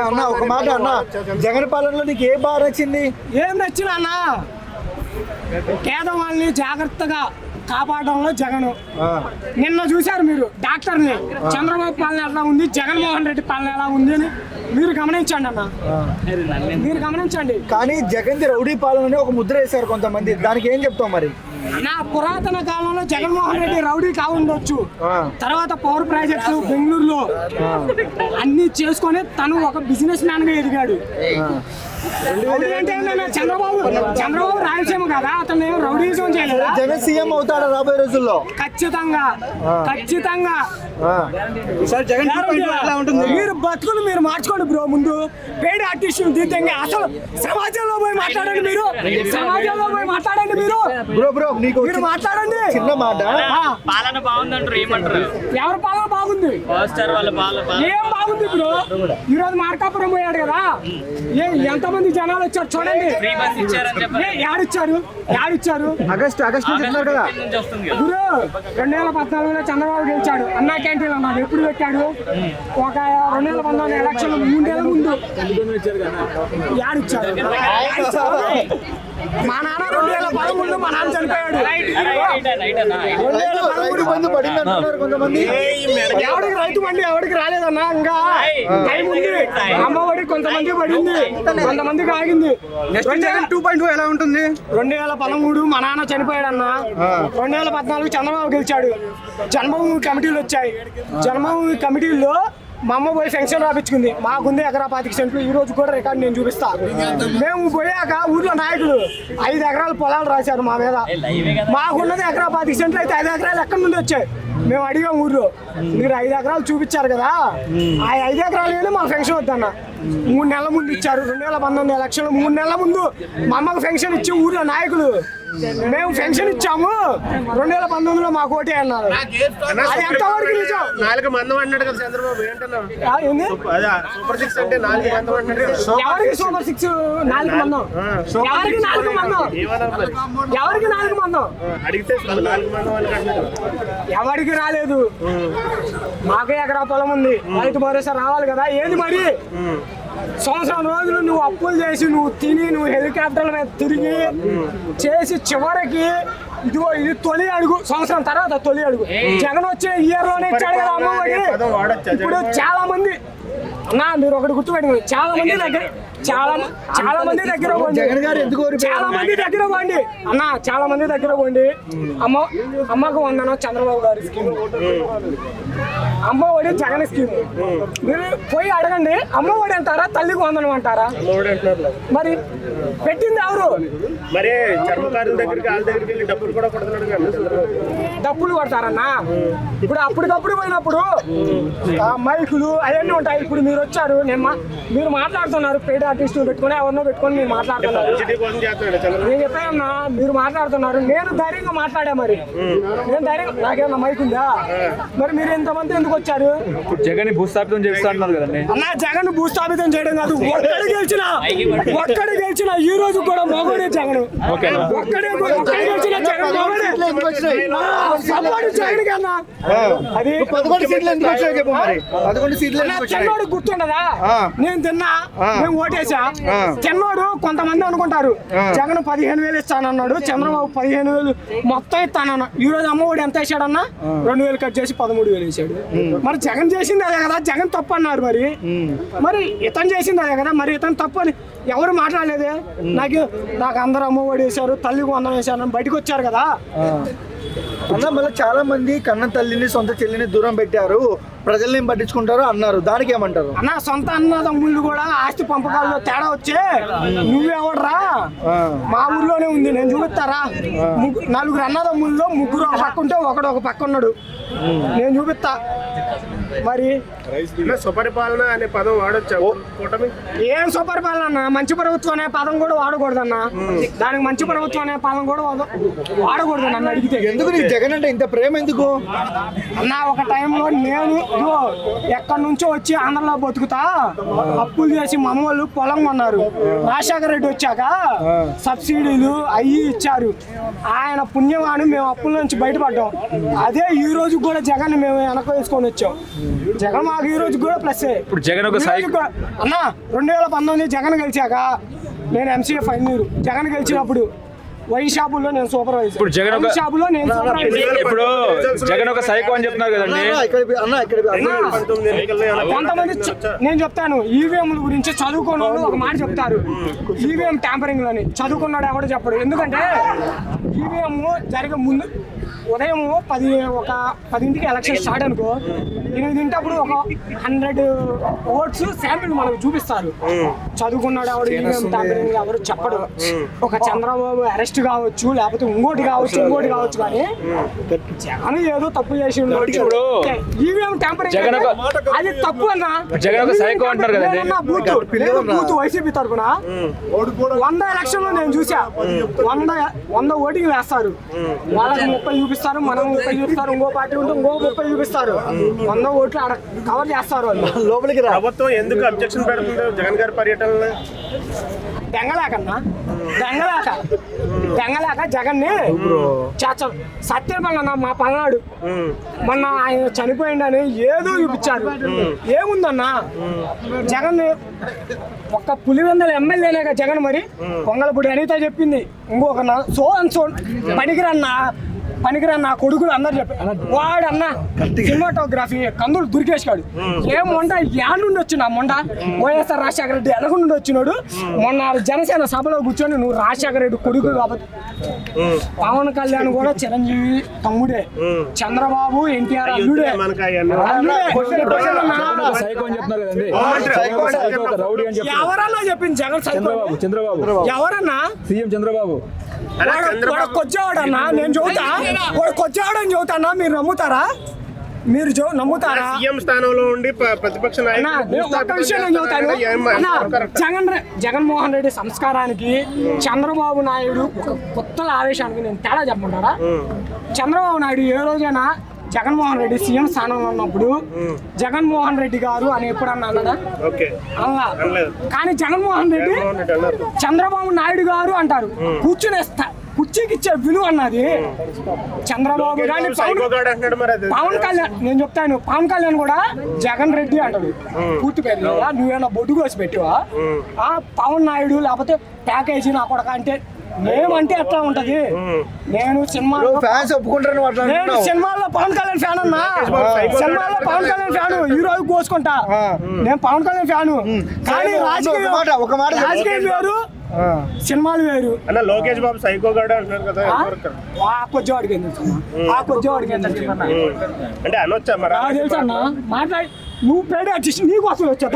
అన్న ఒక మాట అన్న, జగన్ పాలనలో నీకు ఏ బాగా నచ్చింది? ఏం నచ్చింది అన్న, పేదవాళ్ళని జాగ్రత్తగా కాపాడడంలో జగన్. నిన్న చూశారు మీరు డాక్టర్ని, చంద్రబాబు పాలన ఎలా ఉంది, జగన్మోహన్ రెడ్డి పాలన ఎలా ఉంది అని మీరు గమనించండి అన్న, మీరు గమనించండి. కానీ జగన్ రౌడీ పాలన ఒక ముద్ర వేశారు కొంతమంది, దానికి ఏం చెప్తావు మరి? నా పురాతన కాలంలో జగన్మోహన్ రెడ్డి రౌడీ కావుండొచ్చు, తర్వాత పవర్ ప్రాజెక్టులు బెంగళూరులో అన్ని చేసుకొని తను ఒక బిజినెస్ మ్యాన్ గా ఎదిగాడు. చంద్రబాబు రాయలసీమ కదా, అతను ఏం రౌడీజం చేయలేదు. జగన్ సీఎం అవుతాడు రాబోయే రోజుల్లో ఖచ్చితంగా ఖచ్చితంగా. మీరు బతుకులు మీరు మార్చుకోండి బ్రో. ముందు పేడ్ ఆర్టిస్ట్ దిద్దంగా అసలు సమాజంలో పోయి మాట్లాడండి, మీరు సమాజంలో పోయి మాట్లాడండి. మీరు బ్రో మీరు మాట్లాడండి. చిన్న మాట, పాలన బాగుందంటారు, ఏమంటారు? ఎవరి పాలన బాగుంది? ఏం బాగుంది బ్రో? ఈ రోజు మార్కాపురం పోయాడు కదా, ఎంతమంది జనాలు వచ్చారు చూడండి. యాడిచ్చారు ఆగస్ట్ నుంచి ఉన్నారు కదా గురు. 2014లో చంద్రబాబు గెలిచాడు, అన్నా క్యాంటీన్ అన్నాడు. ఎప్పుడు పెట్టాడు? ఒక 2019 ఎలక్షన్ 3 నెలల ముందు యాడిచ్చారు. మా నాన్న 2013 మా నాన్న చనిపోయాడు. 2013 కొంతమంది ఎవరికి రైతు బండి ఎవరికి రాలేదన్నా, ఇంకా టైం ఉంది. అమ్మఒడి కొంతమంది పడింది, కొంతమందికి ఆగింది. 2.2 ఎలా ఉంటుంది? 2013 మా నాన్న చనిపోయాడన్నా. 2014 చంద్రబాబు గెలిచాడు. జన్మభూమి కమిటీలు వచ్చాయి. జన్మభూమి కమిటీల్లో మా అమ్మ పోయి ఫెన్షన్ రాపించుకుంది. మాకుంది ఎకరా 25 సెంట్లు. ఈ రోజు కూడా రికార్డు నేను చూపిస్తా. మేము పోయాక ఊర్లో నాయకులు 5 ఎకరాల పొలాలు రాశారు మా మీద. మాకున్నది ఎకరా 25 సెంట్లు అయితే 5 ఎకరాలు ఎక్కడి నుండి వచ్చాయి? మేము అడిగాం ఊర్లో, మీరు 5 ఎకరాలు చూపించారు కదా, ఆ 5 ఎకరాలు కానీ మాకు ఫెన్షన్ వద్దన్న. 3 నెలల ముందు ఇచ్చారు. 2019 ఎలక్షన్ 3 నెలల ముందు మా అమ్మకు ఫెన్షన్ ఇచ్చి ఊర్లో నాయకులు మేము ఫెన్షన్ ఇచ్చాము, 2019లో మాకు ఓటే అన్నారు. అది ఎంతవరకు నిజం? 4 మందం అన్నాడు కదా చంద్రబాబు, ఏంటన్నా సూపర్ 6 అంటే 4 మందం అన్నాడు. ఎవరికి సూపర్ 6 4 మందం? ఎవరికి 4 మందం? ఎవరికి 4 మందం? అడిగితే 4 మందం అనుకుంటున్నాడు. ఎవరికి రాలేదు. మాకే ఎకరా పొలం ఉంది, రైతు భరోసా రావాలి కదా. ఏది మరి సంవత్సరం రోజులు నువ్వు అప్పులు చేసి, నువ్వు తిని, నువ్వు హెలికాప్టర్ల మీద తిరిగి చేసి చివరికి ఇదిగో ఇది తొలి అడుగు. సంవత్సరం తర్వాత తొలి అడుగు. జగన్ వచ్చే ఇయర్ లోనే ఇచ్చాడు కదా అమ్మఒడి. ఇప్పుడు చాలా మంది అన్నా, మీరు ఒకటి గుర్తుపెట్టుకోండి, చాలా మంది దగ్గర చాలా మంది దగ్గర పోండి, చాలా మంది దగ్గర పోండి అన్న, చాలా మంది దగ్గర పోండి. అమ్మకు వందనం చంద్రబాబు గారి స్కీమ్, అమ్మఒడి జగన్ స్కీమ్. మీరు పోయి అడగండి, అమ్మఒడి అంటారా తల్లికి వందనం అంటారా? మరి పెట్టింది ఎవరు? మరి చర్మకారుల దగ్గరికి వాళ్ళ దగ్గరికి వెళ్ళి డబ్బులు కూడా కొడుతున్నాడు కదా. డబ్బులు కొడతారన్నా. ఇప్పుడు అప్పటికప్పుడు పోయినప్పుడు మైకులు అవన్నీ ఉంటాయి. ఇప్పుడు మీరు వచ్చారు, మీరు మాట్లాడుతున్నారు, పేద ఆర్టిస్ట్ పెట్టుకుని ఎవరినో పెట్టుకొని మీరు మాట్లాడుతున్నారు. నేను చెప్పానన్నా, మీరు మాట్లాడుతున్నారు, నేను ధైర్యంగా మాట్లాడా. మరి నేను ధైర్యంగా, నాకేమన్నా మైక్ ఉందా? మరి మీరు ఎంతమంది ఎందుకు వచ్చారు? జగన్ భూస్థాపితం చేస్తున్నారు కదండి అన్నా. జగన్ భూస్థాపితం చేయడం కాదు, ఒక్కడి గెలిచిన ఈ రోజు కూడా మోగోడే జగన్. ఒక్కడే గెలిచిన జగన్ మోగోడే. జగన్ కన్నా అది 11 సీట్లు ఎందుకు వచ్చాయి చెప్పు మరి? 11 సీట్లు చెన్నోడు గుర్తుండదా? నేను తిన్నా, మేము ఓటేసా. చెన్నోడు కొంతమంది అనుకుంటారు జగన్ 15,000 ఇస్తానన్నాడు, చంద్రబాబు 15,000 మొత్తం ఇస్తానన్నా. ఈ రోజు అమ్మఒడి ఎంత వేసాడన్నా? 2,000 కట్ చేసి 13,000 వేసాడు. మరి జగన్ చేసింది అదే కదా, జగన్ తప్పు అన్నారు. మరి ఇతను చేసింది అదే కదా, మరి ఇతను తప్పు అని ఎవరు మాట్లాడలేదే. నాకు అందరూ అమ్మఒడి వేశారు, తల్లికి వందనం వేశారు, బయటకు వచ్చారు కదా. అన్న మళ్ళీ చాలా మంది కన్న తల్లిని సొంత చెల్లిని దూరం పెట్టారు, ప్రజల్ని ఏం పట్టించుకుంటారు అన్నారు, దానికి ఏమంటారు? అన్న సొంత అన్నదమ్ముళ్ళు కూడా ఆస్తి పంపకాల్లో తేడా వచ్చే నువ్వెవడరా? మా ఊర్లోనే ఉంది, నేను చూపిస్తారా? 4 అన్నదమ్ముల్లో 3 ఒక పక్క ఉంటే ఒకడు ఒక పక్క ఉన్నాడు, నేను చూపిస్తా. మరి సుపరిపాలన అనే పదం వాడొచ్చా? ఏం సుపరిపాలన అన్న? మంచి ప్రభుత్వం అనే పదం కూడా వాడకూడదన్న. దానికి మంచి ప్రభుత్వం అనే పదం కూడా వాడకూడదు నన్ను అడిగితే. ఎందుకు జగన్ అంటే ఇంత ప్రేమ ఎందుకు? అన్న ఒక టైంలో నేను ఇదిగో ఎక్కడి నుంచో వచ్చి ఆంధ్రలో బతుకుతా అప్పులు చేసి మా అమ్మ వాళ్ళు పొలం కొన్నారు. రాజశేఖర రెడ్డి వచ్చాక సబ్సిడీలు అయ్యి ఇచ్చారు. ఆయన పుణ్యమాని మేము అప్పుల నుంచి బయటపడ్డాం. అదే ఈ రోజు కూడా జగన్ మేము వెనక వేసుకొని వచ్చాం. జగన్ మాకు ఈ రోజు కూడా ప్లస్. ఇప్పుడు జగన్ ఒక అన్న 2019 జగన్ గెలిచాక నేను ఎంసీఏ ఫైనల్ ఇయర్. జగన్ గెలిచినప్పుడు వైన్ షాపుల్లో నేను సూపర్వైజర్. ఇప్పుడు జగన్ ఒక షాపులో నేను సూపర్వైజర్. ఇప్పుడు జగన్ ఒక సైకో అని చెప్తున్నారు కదండి. కొంతమంది నేను చెప్తాను ఈవీఎంల గురించి చదువుకున్న వాళ్ళు ఒక మాట చెప్తారు. ఈవీఎం ట్యాంపరింగ్ అని చదువుకున్నాడు ఎవడో చెప్పడు. ఎందుకంటే ఈవీఎం జరిగే ముందు ఉదయం 10ంటికి ఎలక్షన్ స్టార్ట్ అనుకో, 8 ఒక 100 ఓట్స్ శాంపిల్ మనకు చూపిస్తారు. చదువుకున్నాడు ఎవడు ఈవీఎం ట్యాంపరింగ్ ఎవరు చెప్పడు. ఒక చంద్రబాబు అరెస్ట్ కావచ్చు, లేకపోతే ఇంకోటి కావచ్చు కానీ జగన్ ఏదో తప్పు చేసి ఈవీఎం ట్యాంపరింగ్ అది తప్పు అన్నా. బూత్ వైసీపీ తరఫున 100 ఎలక్షన్ లో నేను చూసా. 100 ఓటింగ్ వేస్తారు. వాళ్ళకి 30 చూపిస్తారు, మనం 30 చూపిస్తారు, ఇంకో పార్టీ ఉంటే ఇంకో 30 చూపిస్తారు. 100 ఓట్లు అక్కడ కవర్ చేస్తారు. వాళ్ళు లోపలికి ప్రభుత్వం ఎందుకు అబ్జెక్షన్ పెడుతుంది జగన్ గారి పర్యటన? దెంగలేక జగన్ ని సత్యమన్న మా పల్నాడు మొన్న ఆయన చనిపోయిండని ఏదో చూపించారు. ఏముందన్నా జగన్ ఒక్క పులివెందుల ఎమ్మెల్యేనేగా జగన్. మరి పొంగలపూడి అనిత చెప్పింది. ఇంకొక సో పనికిరన్న కొడుకులు అందరు చెప్పారు. వాడన్నా సినిమాటోగ్రఫీ కందులు దురికేసాడు. ఏం మొండ నుండి వచ్చిన మొండ వైఎస్ఆర్ రాజశేఖర రెడ్డి ఎనకుండి వచ్చినాడు. మొన్న జనసేన సభలో కూర్చొని నువ్వు రాజశేఖర రెడ్డి కొడుకు కాబట్టి పవన్ కళ్యాణ్ కూడా చిరంజీవి తమ్ముడే, చంద్రబాబు ఎన్టీఆర్ అల్లుడే. ఎవరన్నా చెప్పింది జగన్ చంద్రబాబు ఎవరన్నా సీఎం చంద్రబాబు కొచ్చేవాడన్నా నేను చెబుతా. వాడు కొచ్చేవాడని చెబుతానా? మీరు నమ్ముతారా? సీఎం స్థానంలో ఉండి ప్రతిపక్ష ఒక్క విషయం నేను చెబుతాను. జగన్మోహన్ రెడ్డి సంస్కారానికి చంద్రబాబు నాయుడు ఒక కొత్త ఆవేశానికి నేను తేడా చెప్పమంటారా? చంద్రబాబు నాయుడు ఏ రోజైనా జగన్మోహన్ రెడ్డి సీఎం స్థానంలో ఉన్నప్పుడు జగన్మోహన్ రెడ్డి గారు అని ఎప్పుడన్నా అన్నదా? అలా కానీ జగన్మోహన్ రెడ్డి చంద్రబాబు నాయుడు గారు అంటారు. కుర్చీకి ఇచ్చే విలువ అన్నది చంద్రబాబు గాని పవన్ కళ్యాణ్. నేను చెప్తాను పవన్ కళ్యాణ్ కూడా జగన్ రెడ్డి అంటాడు. పూర్తి పేరు లేదా? నువ్వేనా బొడ్డు కోసి పెట్టివా? పవన్ నాయుడు లేకపోతే ప్యాకేజీ నా కొడక అంటే మేమంటే ఎట్లా ఉంటది? నేను సినిమాలో పవన్ కళ్యాణ్ ఫ్యాన్ అన్నా. సినిమాలో పవన్ కళ్యాణ్ ఫ్యాను. ఈ రోజు కోసుకుంటా నేను పవన్ కళ్యాణ్ ఫ్యాను. కానీ రాజకీయం వేరు, సినిమాలు వేరు. లోకేష్ బాబు సైకో గాడు అంటున్నారు కదా. కొద్దివాడికి అంటే అనొచ్చా మరి? తెలుసా అన్న మాట్లాడి నువ్వు పేడ ఆర్టిస్ట్ నీకోసం వచ్చా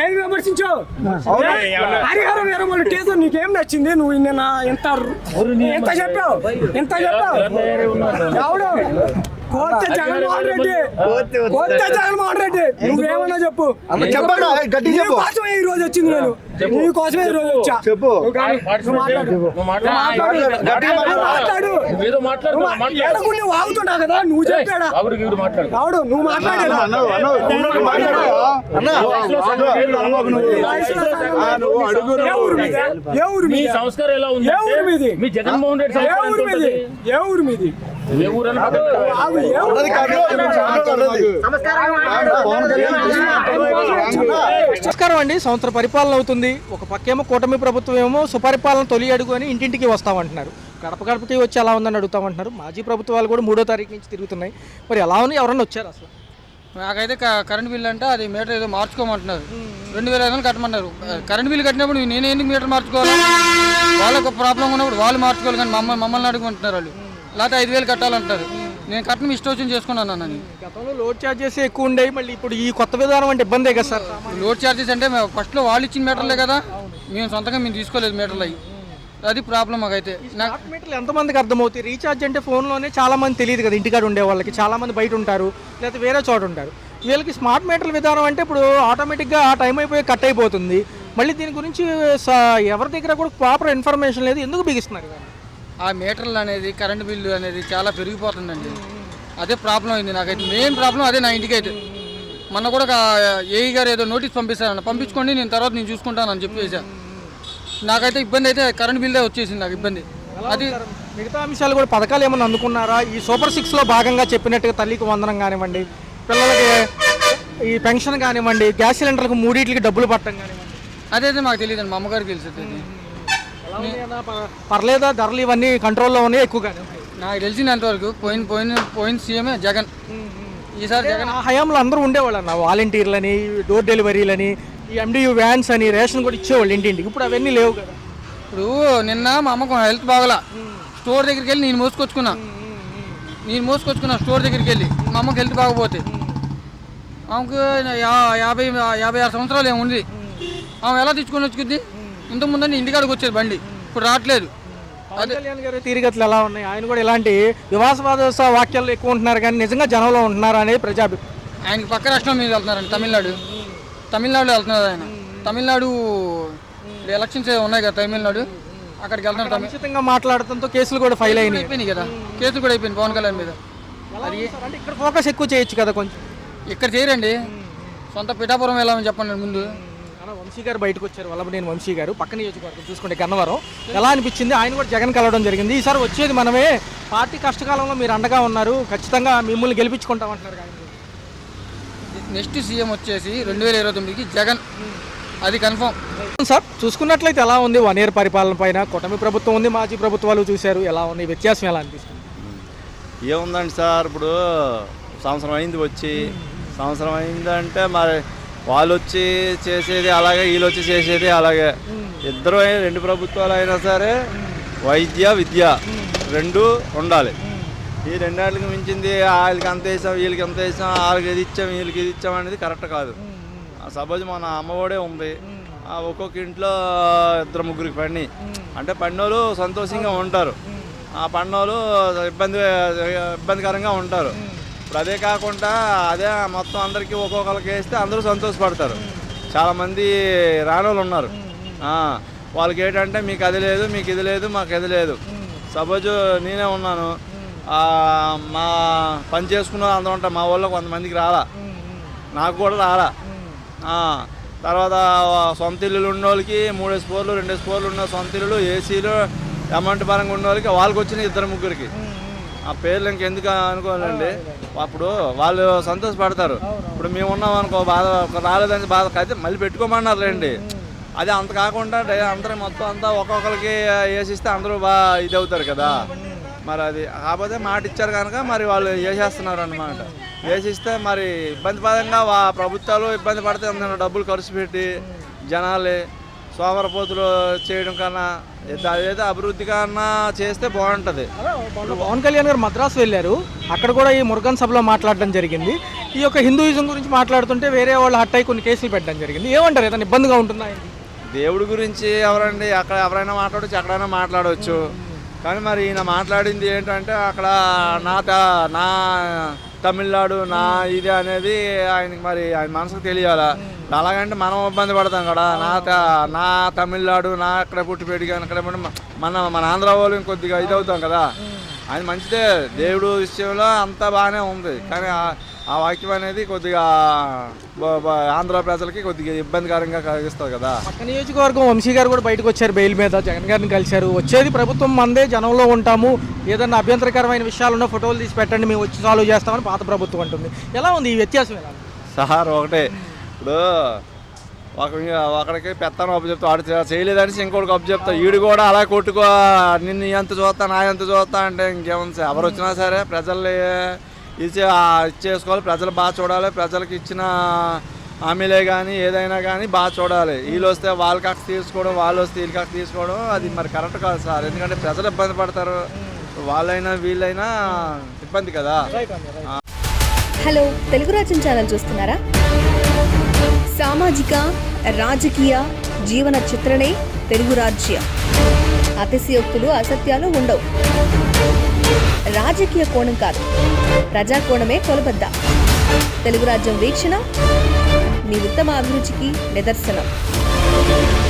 ఏం విమర్శించావు? హరిహర వీరమల్లు టీజర్ నీకేం నచ్చింది? నువ్వు ఎంత చెప్పావు ఎవడు? కొత్త జగన్మోహన్ రెడ్డి నువ్వేమన్నా చెప్పు. నీకోసమే ఈ రోజు వచ్చింది. నేను నీకోసమే ఈ రోజు వచ్చా. చెప్పు మాట్లాడు. వాగుతున్నావు కదా నువ్వు చెప్పాడా? అవుడు నువ్వు మాట్లాడేదా? ఏ ఊరు మీది? సంస్కారం ఎలా ఉంది? ఏ ఊరు మీది? మీ జగన్మోహన్ రెడ్డి ఏ ఊరు మీది? నమస్కారం అండి. సంవత్సర పరిపాలన అవుతుంది. ఒక పక్కేమో కూటమి ప్రభుత్వం ఏమో సుపరిపాలన తొలి అడుగు అని ఇంటింటికి వస్తామంటున్నారు. గడపకి వచ్చి ఎలా ఉందని అడుగుతామంటున్నారు. మాజీ ప్రభుత్వాలు కూడా 3వ తారీఖు నుంచి తిరుగుతున్నాయి. మరి ఎలా ఉంది? ఎవరన్నా వచ్చారు? అసలు నాకైతే కరెంట్ బిల్ అంటే అది మీటర్ ఏదో మార్చుకోమంటున్నారు. 2500 కట్టమన్నారు. కరెంట్ బిల్ కట్టినప్పుడు నేను ఎందుకు మీటర్ మార్చుకోవాలి? వాళ్ళకు ప్రాబ్లం ఉన్నప్పుడు వాళ్ళు మార్చుకోవాలి. కానీ మమ్మల్ని అడుగుమంటున్నారు వాళ్ళు. లేకపోతే 5000 కట్టాలంటారు. నేను కట్టడం ఇష్టం వచ్చింది చేసుకున్నాను అన్న. గతంలో లోడ్ ఛార్జెస్ ఎక్కువ ఉండేవి. మళ్ళీ ఇప్పుడు ఈ కొత్త విధానం అంటే ఇబ్బందే కదా సార్? లోడ్ ఛార్జెస్ అంటే ఫస్ట్లో వాళ్ళు ఇచ్చిన మీటర్లే కదా, మేము సొంతంగా మేము తీసుకోలేదు మీటర్లు అవి. అది ప్రాబ్లం మాకైతే. మీటర్లు ఎంతమందికి అర్థమవుతాయి? రీఛార్జ్ అంటే ఫోన్లోనే చాలా మంది తెలియదు కదా. ఇంటికాడ ఉండే వాళ్ళకి చాలా మంది బయట ఉంటారు, లేకపోతే వేరే చోట ఉంటారు. వీళ్ళకి స్మార్ట్ మీటర్ల విధానం అంటే ఇప్పుడు ఆటోమేటిక్గా ఆ టైం అయిపోయి కట్ అయిపోతుంది. మళ్ళీ దీని గురించి ఎవరి దగ్గర కూడా ప్రాపర్ ఇన్ఫర్మేషన్ లేదు, ఎందుకు బిగిస్తున్నారు ఇవన్నీ? ఆ మీటర్లు అనేది కరెంట్ బిల్లు అనేది చాలా పెరిగిపోతుందండి. అదే ప్రాబ్లం అయింది నాకైతే, మెయిన్ ప్రాబ్లం అదే నా ఇంటికి అయితే. మొన్న కూడా ఏఈ గారు ఏదో నోటీస్ పంపిస్తారన్న, పంపించుకోండి నేను తర్వాత నేను చూసుకుంటానని చెప్పేసాను. నాకైతే ఇబ్బంది అయితే కరెంట్ బిల్లే వచ్చేసింది నాకు ఇబ్బంది. అది మిగతా అంశాలు కూడా పథకాలు ఏమైనా అందుకున్నారా? ఈ సూపర్ 6లో భాగంగా చెప్పినట్టుగా తల్లికి వందనం కానివ్వండి, పిల్లలకి ఈ పెన్షన్ కానివ్వండి, గ్యాస్ సిలిండర్లకు 3 డబ్బులు పట్టడం కానివ్వండి, అదైతే మాకు తెలియదండి, మా అమ్మగారికి తెలుస్తుంది. పర్లేదా? ధరలు ఇవన్నీ కంట్రోల్లో ఉన్నాయి ఎక్కువగానే? నాకు తెలిసినంతవరకు పోయిన సీఎమే జగన్. ఈసారి జగన్ ఆ హయాంలో అందరూ ఉండేవాళ్ళు అన్న, వాలంటీర్లని, డోర్ డెలివరీలని, ఈ ఎండియూ వ్యాన్స్ అని, రేషన్ కూడా ఇచ్చేవాళ్ళు ఇంటింటికి. ఇప్పుడు అవన్నీ లేవు కదా. ఇప్పుడు నిన్న మా అమ్మకు హెల్త్ బాగలా, స్టోర్ దగ్గరికి వెళ్ళి నేను మోసుకొచ్చుకున్నా స్టోర్ దగ్గరికి వెళ్ళి. మా అమ్మకి హెల్త్ బాగపోతే ఆమెకు 56 సంవత్సరాలు ఏముంది, ఆమె ఎలా తెచ్చుకొని వచ్చుకుంది? ఇంతకుముందని ఇంటికాడికి వచ్చేది బండి, ఇప్పుడు రావట్లేదు. పవన్ కళ్యాణ్ గారు తీరుగతులు ఎలా ఉన్నాయి? ఆయన కూడా ఇలాంటి వివాసవాద వాక్యాలు ఎక్కువ ఉంటున్నారు, కానీ నిజంగా జనంలో ఉంటున్నారా అనేది ప్రజాభిప్రాయం. ఆయనకి పక్క రాష్ట్రం మీద వెళ్తున్నారండి, తమిళనాడులో వెళ్తున్నారు ఆయన. తమిళనాడు ఎలక్షన్స్ ఉన్నాయి కదా, తమిళనాడు అక్కడికి వెళ్తున్నారు. ఖచ్చితంగా మాట్లాడటంతో కేసులు కూడా ఫైల్ అయిపోయినాయి కదా, కేసులు కూడా అయిపోయింది పవన్ కళ్యాణ్ మీద. అది అంటే ఇక్కడ ఫోకస్ ఎక్కువ చేయొచ్చు కదా కొంచెం. ఇక్కడ చేయరండి, సొంత పిఠాపురం వెళ్ళామని చెప్పండి ముందు. వంశీ గారు బయటకు వచ్చారు, వల్లభనేని వంశీ గారు, పక్క నియోజకవర్గం చూసుకుంటే గన్నవరం. ఎలా అనిపించింది? ఆయన కూడా జగన్ కలవడం జరిగింది. ఈసారి వచ్చేది మనమే, పార్టీ కష్టకాలంలో మీరు అండగా ఉన్నారు, ఖచ్చితంగా మిమ్మల్ని గెలిపించుకుంటామంటున్నారు. నెక్స్ట్ సీఎం వచ్చేసి 2029కి జగన్, అది కన్ఫర్మ్. సార్ చూసుకున్నట్లయితే ఎలా ఉంది 1 year పరిపాలన పైన? కూటమి ప్రభుత్వం ఉంది, మాజీ ప్రభుత్వాలు చూశారు, ఎలా ఉంది? వ్యత్యాసం ఎలా అనిపిస్తుంది? ఏముందండి సార్, ఇప్పుడు సంవత్సరం అయిందంటే మరి వాళ్ళు వచ్చి చేసేది అలాగే, వీళ్ళు వచ్చి చేసేది అలాగే. ఇద్దరు 2 ప్రభుత్వాలు అయినా సరే వైద్య విద్య 2 ఉండాలి. ఈ 2 ఏళ్ళకి మించింది వాళ్ళకి అంత వేసాం, వీళ్ళకి ఎంత వేసాం, వాళ్ళకి ఇది ఇచ్చాం, వీళ్ళకి ఇది ఇచ్చాం అనేది కరెక్ట్ కాదు. సపోజ్ మన అమ్మఒడే ఉంది, ఒక్కొక్క ఇంట్లో 2-3 పడినాయి అంటే పడినోళ్ళు సంతోషంగా ఉంటారు, ఆ పడినోళ్ళు ఇబ్బందికరంగా ఉంటారు. ఇప్పుడు అదే కాకుండా అదే మొత్తం అందరికీ ఒక్కొక్కరికి వేస్తే అందరూ సంతోషపడతారు. చాలామంది రానోళ్ళు ఉన్నారు, వాళ్ళకి ఏంటంటే మీకు అది లేదు, మీకు ఇది లేదు, మాకు ఇది లేదు. సపోజ్ నేనే ఉన్నాను, మా పని చేసుకున్న అందరూ ఉంటారు, మా ఊళ్ళో కొంతమందికి రాలా, నాకు కూడా రాలా. తర్వాత సొంత ఇల్లులు ఉన్న వాళ్ళకి 3 ఫ్లోర్లు 2 ఫ్లోర్లు ఉన్న సొంత ఇల్లులు, ఏసీలు, అమౌంట్ పరంగా ఉన్న వాళ్ళకి వాళ్ళకి వచ్చిన 2-3 ఆ పేర్లు ఇంకెందుకు అనుకోవాలండి. అప్పుడు వాళ్ళు సంతోషపడతారు. ఇప్పుడు మేము ఉన్నాం అనుకో, బాధ రాలేదని బాధ అయితే మళ్ళీ పెట్టుకోమన్నారు లేండి. అదే అంత కాకుండా అందరూ మొత్తం అంతా ఒక్కొక్కరికి వేసిస్తే అందరూ బాగా ఇది అవుతారు కదా. మరి అది కాకపోతే మాట ఇచ్చారు కనుక మరి వాళ్ళు వేసేస్తున్నారు అన్నమాట. వేసిస్తే మరి ఇబ్బందిపరంగా ప్రభుత్వాలు ఇబ్బంది పడితే డబ్బులు ఖర్చు పెట్టి జనాలే సోమరపోతులు చేయడం కన్నా అదేదో అభివృద్ధి కన్నా చేస్తే బాగుంటుంది. పవన్ కళ్యాణ్ గారు మద్రాసు వెళ్ళారు, అక్కడ కూడా ఈ మురుగన్ సభలో మాట్లాడడం జరిగింది. ఈ యొక్క హిందూయిజం గురించి మాట్లాడుతుంటే వేరే వాళ్ళు హట్ అయ్యి కొన్ని కేసులు పెట్టడం జరిగింది. ఏమంటారు, ఏదైనా ఇబ్బందిగా ఉంటుందా? దేవుడి గురించి ఎవరండి, అక్కడ ఎవరైనా మాట్లాడవచ్చు, ఎక్కడైనా మాట్లాడవచ్చు. కానీ మరి ఈయన మాట్లాడింది ఏంటంటే అక్కడ నా తమిళనాడు నా ఇది అనేది ఆయనకి మరి ఆయన మనసుకు తెలియాలా. అలాగంటే మనం ఇబ్బంది పడతాం కదా, నా తమిళనాడు నా అక్కడ పుట్టి పెరిగాను అక్కడ మన ఆంధ్ర వాళ్ళు కొద్దిగా ఇది అవుతాం కదా. ఆయన మంచిదే, దేవుడు విషయంలో అంతా బాగానే ఉంది. కానీ ఆ వాక్యం అనేది కొద్దిగా ఆంధ్ర ప్రజలకి కొద్దిగా ఇబ్బందికరంగా కలిగిస్తుంది కదా. పక్క నియోజకవర్గం వంశీ గారు కూడా బయటకు వచ్చారు, బెయిల్ మీద జగన్ గారిని కలిశారు. వచ్చేది ప్రభుత్వం మందే, జనంలో ఉంటాము, ఏదన్నా అభ్యంతరకరమైన విషయాలున్నా ఫోటోలు తీసి పెట్టండి, మేము వచ్చి సాల్వ్ చేస్తామని పాత ప్రభుత్వం అంటుంది. ఎలా ఉంది ఈ వ్యత్యాసం? ఎలా సార్ ఒకటే, ఇప్పుడు ఒకడికి పెత్తనం అప్పు చెప్తా, వాడు చేయలేదని ఇంకోటికి అప్పు చెప్తా, వీడు కూడా అలా కొట్టుకో నిన్ను ఎంత చూస్తా నా ఎంత చూస్తా అంటే ఇంకేముంది సార్. ఎవరు వచ్చినా సరే ప్రజల్ని ఇచ్చేసుకోవాలి, ప్రజలు బాగా చూడాలి, ప్రజలకు ఇచ్చిన హామీలే కానీ ఏదైనా కానీ బాగా చూడాలి. వీళ్ళు వస్తే వాళ్ళ కక్ష తీసుకోవడం, వాళ్ళు వస్తే వీళ్ళ కక్ష తీసుకోవడం అది మరి కరెక్ట్ కాదు సార్. ఎందుకంటే ప్రజలు ఇబ్బంది పడతారు, వాళ్ళైనా వీళ్ళైనా ఇబ్బంది కదా. హలో, తెలుగు రాజ్యం ఛానల్ చూస్తున్నారా? సామాజిక రాజకీయ జీవన చిత్రణే తెలుగు రాజ్యం. అతిశయోక్తులు అసత్యాలు ఉండవు. రాజకీయ కోణం కాదు, ప్రజా కోణమే కొలబద్ద. తెలుగు రాజ్యం వీక్షణ మీ ఉత్తమ అభిరుచికి నిదర్శనం. తెలుగు